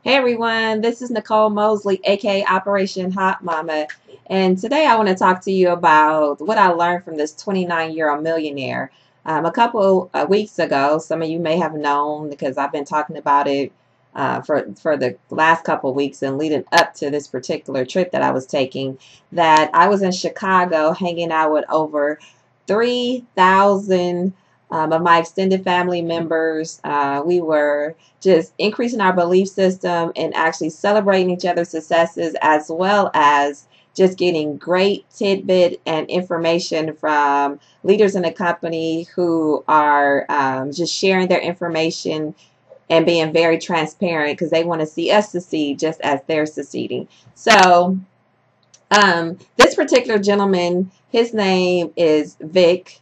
Hey everyone, this is Nicole Mosley, aka Operation Hot Mama, and today I want to talk to you about what I learned from this 29-year-old millionaire. A couple weeks ago, some of you may have known because I've been talking about it for the last couple weeks and leading up to this particular trip that I was taking, that I was in Chicago hanging out with over 3,000 of my extended family members. We were just increasing our belief system and actually celebrating each other's successes, as well as just getting great tidbit and information from leaders in the company who are just sharing their information and being very transparent because they want to see us succeed just as they're succeeding. So this particular gentleman, his name is Vic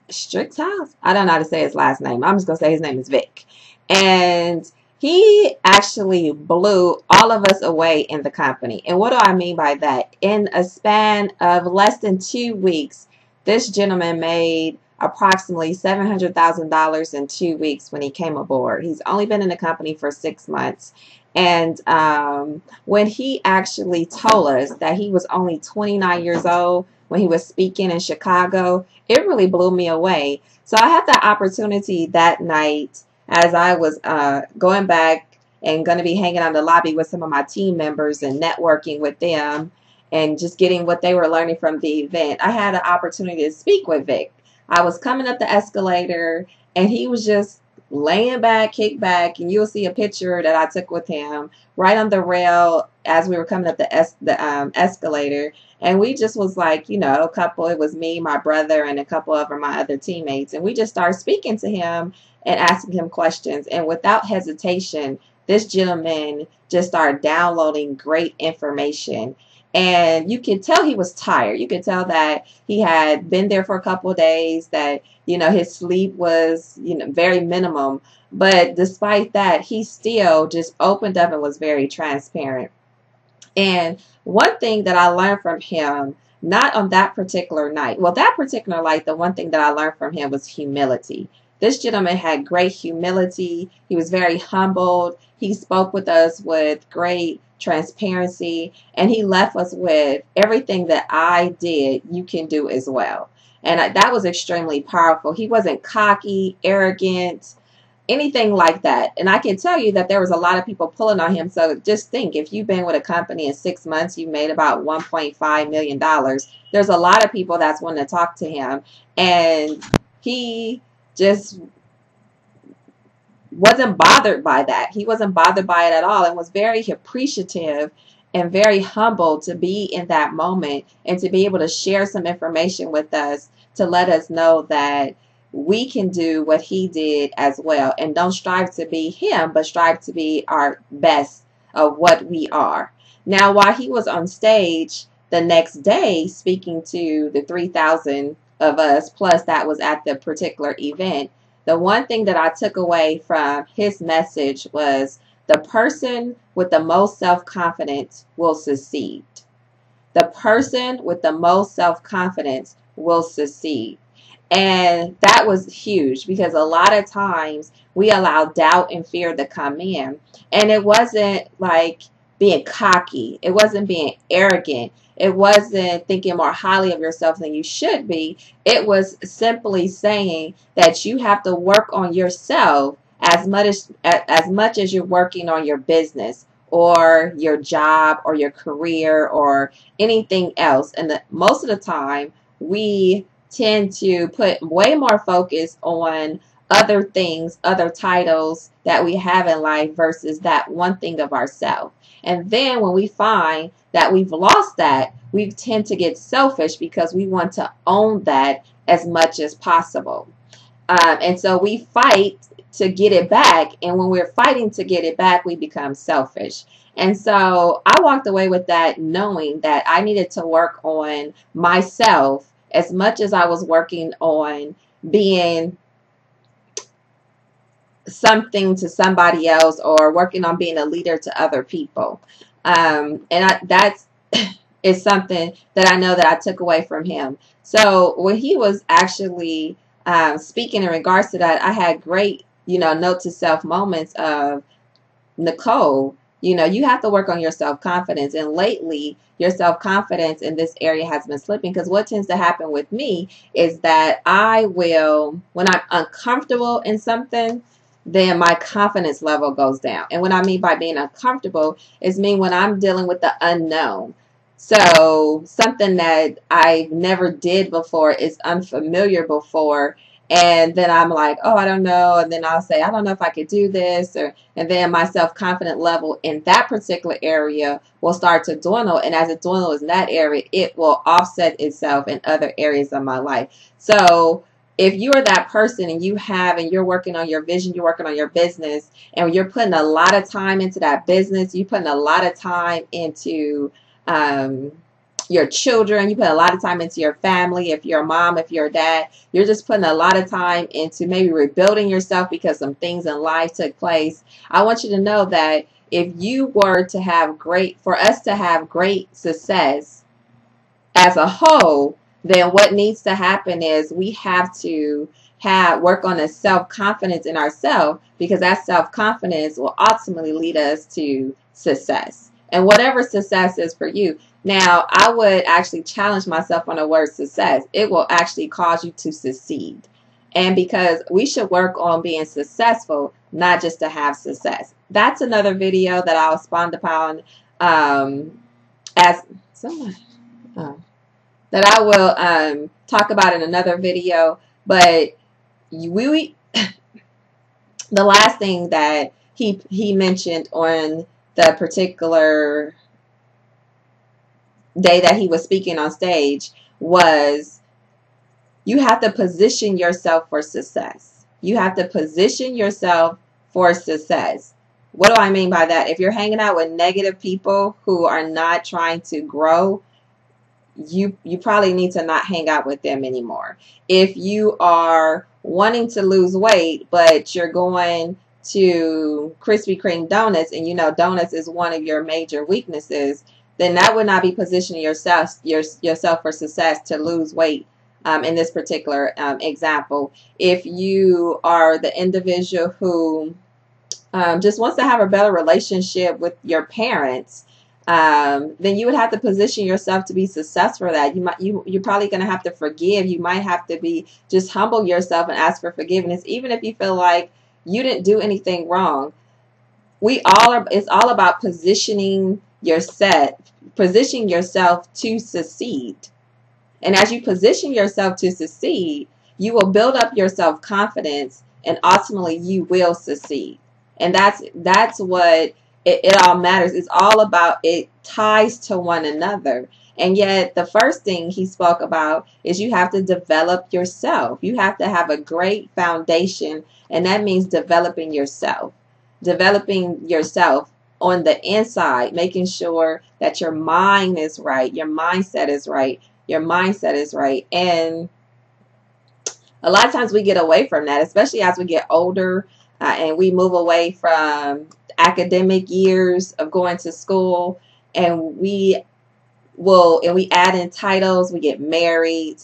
Strickhouse. I don't know how to say his last name. I'm just going to say his name is Vic. And he actually blew all of us away in the company. And what do I mean by that? In a span of less than 2 weeks, this gentleman made approximately $700,000 in 2 weeks when he came aboard. He's only been in the company for 6 months. And when he actually told us that he was only 29 years old when he was speaking in Chicago, it really blew me away. So I had the opportunity that night as I was going back and going to be hanging out in the lobby with some of my team members and networking with them and just getting what they were learning from the event. I had an opportunity to speak with Vic. I was coming up the escalator and he was just laying back, kick back, and you'll see a picture that I took with him right on the rail as we were coming up the escalator. And we just was like, a couple, it was me, my brother, and a couple of my other teammates. And we just started speaking to him and asking him questions. And without hesitation, this gentleman just started downloading great information. And you could tell he was tired. You could tell that he had been there for a couple of days, that, his sleep was, very minimum. But despite that, he still just opened up and was very transparent. And one thing that I learned from him, not on that particular night, well, that particular night, the one thing that I learned from him was humility. This gentleman had great humility. He was very humbled. He spoke with us with great transparency, and he left us with everything that I did, you can do as well. And that was extremely powerful. He wasn't cocky, arrogant, anything like that. And I can tell you that there was a lot of people pulling on him. So just think, if you've been with a company in 6 months, you made about $1.5 million. There's a lot of people that's wanting to talk to him. And he just wasn't bothered by that. He wasn't bothered by it at all and was very appreciative and very humble to be in that moment and to be able to share some information with us to let us know that we can do what he did as well, and don't strive to be him, but strive to be our best of what we are. Now, while he was on stage the next day speaking to the 3,000 of us, plus that was at the particular event, the one thing that I took away from his message was the person with the most self-confidence will succeed. The person with the most self-confidence will succeed. And that was huge because a lot of times we allow doubt and fear to come in. And it wasn't like being cocky. It wasn't being arrogant. It wasn't thinking more highly of yourself than you should be. It was simply saying that you have to work on yourself as much as you're working on your business or your job or your career or anything else. And most of the time we tend to put way more focus on other things, other titles that we have in life versus that one thing of ourselves. And then when we find that we've lost that, we tend to get selfish because we want to own that as much as possible. And so we fight to get it back. And when we're fighting to get it back, we become selfish. And so I walked away with that knowing that I needed to work on myself as much as I was working on being something to somebody else or working on being a leader to other people. That's is something that I know that I took away from him. So when he was actually speaking in regards to that, I had great, note to self moments of Nicole, you know, you have to work on your self-confidence. And lately, your self-confidence in this area has been slipping, because what tends to happen with me is that I will, when I'm uncomfortable in something, then my confidence level goes down. And what I mean by being uncomfortable is mean when I'm dealing with the unknown. So something that I never did before is unfamiliar before. And then I'm like, oh, I don't know. And then I'll say, I don't know if I could do this. And then my self-confident level in that particular area will start to dwindle. And as it dwindles in that area, it will offset itself in other areas of my life. So if you are that person and you're working on your vision, you're working on your business, and you're putting a lot of time into that business, you're putting a lot of time into your children, you put a lot of time into your family, if you're a mom, if you're a dad, you're just putting a lot of time into maybe rebuilding yourself because some things in life took place. I want you to know that if you were to have for us to have great success as a whole, then what needs to happen is we have to work on a self-confidence in ourselves, because that self-confidence will ultimately lead us to success. And whatever success is for you. Now, I would actually challenge myself on the word success. It will actually cause you to succeed. And because we should work on being successful, not just to have success. That's another video that I'll spawn upon as someone. That I will talk about in another video. But the last thing that he mentioned on the particular day that he was speaking on stage was you have to position yourself for success. You have to position yourself for success. What do I mean by that? If you're hanging out with negative people who are not trying to grow, you probably need to not hang out with them anymore. If you are wanting to lose weight, but you're going to Krispy Kreme donuts, and you know donuts is one of your major weaknesses, then that would not be positioning yourself for success to lose weight. In this particular example, if you are the individual who just wants to have a better relationship with your parents, then you would have to position yourself to be successful for that. You're probably going to have to forgive. You might have to just humble yourself and ask for forgiveness, even if you feel like you didn't do anything wrong. It's all about positioning yourself to succeed. And as you position yourself to succeed, you will build up your self-confidence, and ultimately you will succeed. And that's what it all matters. It's all about, it ties to one another. And yet the first thing he spoke about is you have to develop yourself. You have to have a great foundation, and that means developing yourself. Developing yourself on the inside, making sure that your mind is right, your mindset is right, your mindset is right. And a lot of times we get away from that, especially as we get older and we move away from academic years of going to school, and we add in titles, we get married,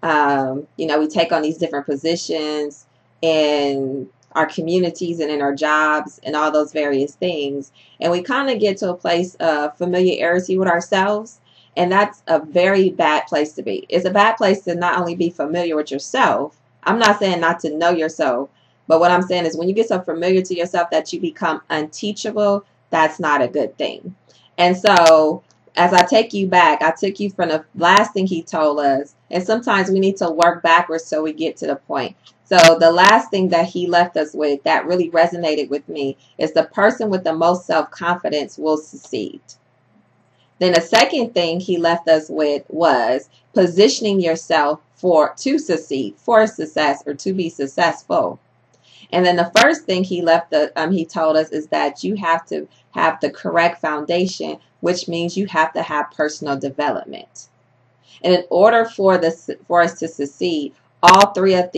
we take on these different positions in our communities and in our jobs and all those various things, and we kind of get to a place of familiarity with ourselves. And that's a very bad place to be. It's a bad place to not only be familiar with yourself. I'm not saying not to know yourself, but what I'm saying is when you get so familiar to yourself that you become unteachable, that's not a good thing. And so as I take you back, I took you from the last thing he told us. And sometimes we need to work backwards so we get to the point. So the last thing that he left us with that really resonated with me is the person with the most self-confidence will succeed. Then the second thing he left us with was positioning yourself to succeed, for success, or to be successful. And then the first thing he told us is that you have to have the correct foundation, which means you have to have personal development. And in order for us to succeed, all three of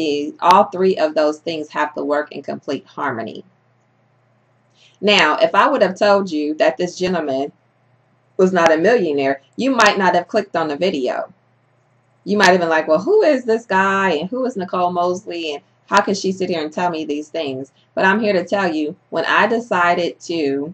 those things have to work in complete harmony. Now, if I would have told you that this gentleman was not a millionaire, you might not have clicked on the video. You might have been like, well, who is this guy, and who is Nicole Mosley, and how can she sit here and tell me these things? But I'm here to tell you, when I decided to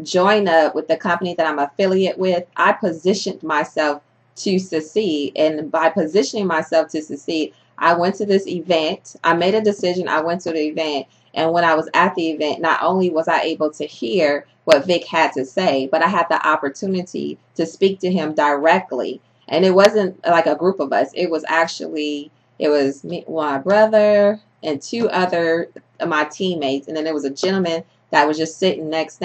join up with the company that I'm affiliate with, I positioned myself to succeed. And by positioning myself to succeed, I went to this event. I made a decision. I went to the event. And when I was at the event, not only was I able to hear what Vic had to say, but I had the opportunity to speak to him directly. And it wasn't like a group of us. It was me, my brother, and two other of my teammates. And then there was a gentleman that was just standing next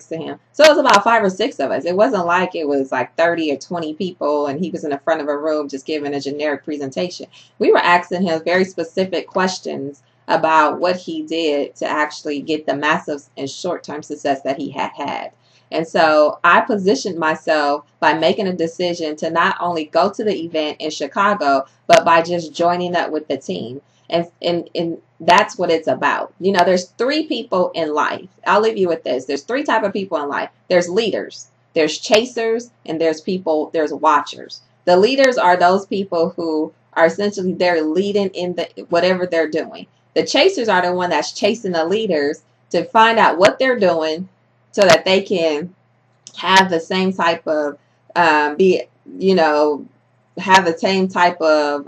to him. So it was about 5 or 6 of us. It wasn't like it was like 30 or 20 people and he was in the front of a room just giving a generic presentation. We were asking him very specific questions about what he did to actually get the massive and short-term success that he had had. And so I positioned myself by making a decision to not only go to the event in Chicago, but by just joining up with the team. And that's what it's about. You know, there's 3 people in life. I'll leave you with this. There's 3 type of people in life. There's leaders, there's chasers, and there's watchers. The leaders are those people who are essentially, they're leading in whatever they're doing. The chasers are the one that's chasing the leaders to find out what they're doing so that they can have the same type of have the same type of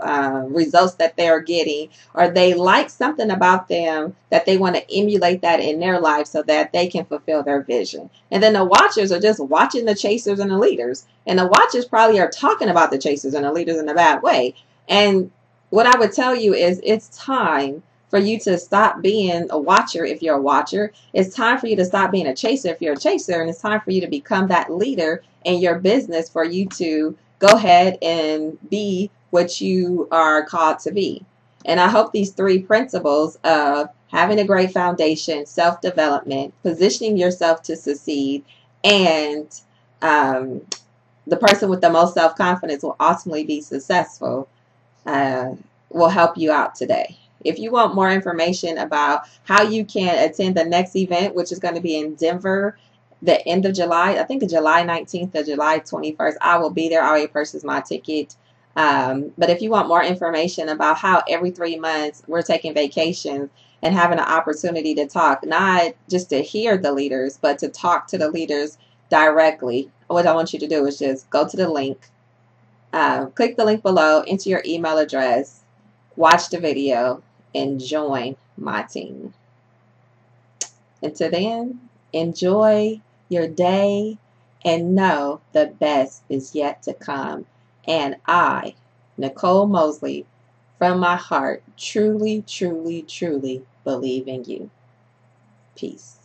results that they're getting, or they like something about them that they want to emulate that in their life so that they can fulfill their vision. And then the watchers are just watching the chasers and the leaders. And the watchers probably are talking about the chasers and the leaders in a bad way. And what I would tell you is it's time for you to stop being a watcher if you're a watcher. It's time for you to stop being a chaser if you're a chaser. And it's time for you to become that leader in your business, for you to go ahead and be what you are called to be. And I hope these 3 principles of having a great foundation, self-development, positioning yourself to succeed, and the person with the most self-confidence will ultimately be successful, will help you out today. If you want more information about how you can attend the next event, which is going to be in Denver, the end of July, I think July 19th or July 21st, I will be there. I already purchased my ticket. But if you want more information about how every 3 months we're taking vacations and having an opportunity to talk, not just to hear the leaders, but to talk to the leaders directly, what I want you to do is just go to the link, click the link below, enter your email address, watch the video, and join my team. Until then, enjoy your day and know the best is yet to come. And I, Nicole Mosley, from my heart, truly, truly, truly believe in you. Peace.